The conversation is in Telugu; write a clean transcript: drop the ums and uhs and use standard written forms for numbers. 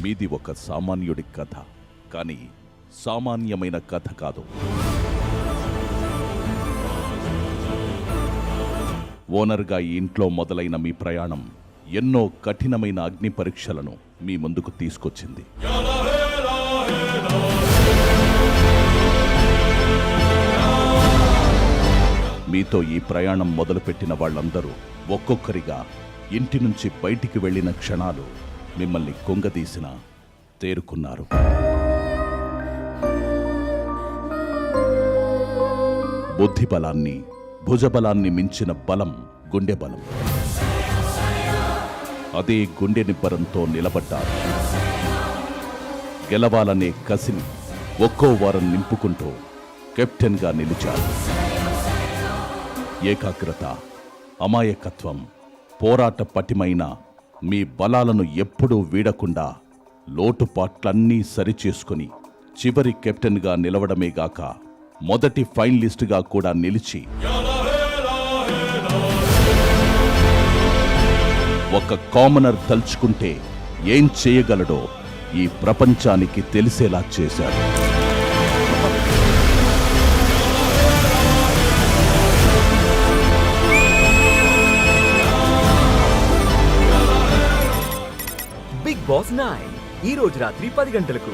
మీది ఒక సామాన్యుడి కథ, కానీ సామాన్యమైన కథ కాదు. ఓనర్గా ఈ ఇంట్లో మొదలైన మీ ప్రయాణం ఎన్నో కఠినమైన అగ్ని పరీక్షలను మీ ముందుకు తీసుకొచ్చింది. మీతో ఈ ప్రయాణం మొదలుపెట్టిన వాళ్ళందరూ ఒక్కొక్కరిగా ఇంటి నుంచి బయటికి వెళ్లిన క్షణాలు మిమ్మల్ని కుంగదీసిన తేరుకున్నారు. బుద్ధిబలాన్ని, భుజబలాన్ని మించిన బలం గుండె బలం. అదే గుండె నిబ్బరంతో నిలబడ్డారు. గెలవాలనే కసిని ఒక్కో వారం నింపుకుంటూ కెప్టెన్గా నిలిచారు. ఏకాగ్రత, అమాయకత్వం, పోరాట పటిమైన మీ బలాలను ఎప్పుడూ వీడకుండా లోటుపాట్లన్నీ సరిచేసుకుని చివరి కెప్టెన్గా నిలవడమేగాక మొదటి ఫైనలిస్టుగా కూడా నిలిచి ఒక కామనర్ తలుచుకుంటే ఏం చేయగలడో ఈ ప్రపంచానికి తెలిసేలా చేశారు. బిగ్ బాస్ 9 ఈ రోజు రాత్రి 10 గంటలకు.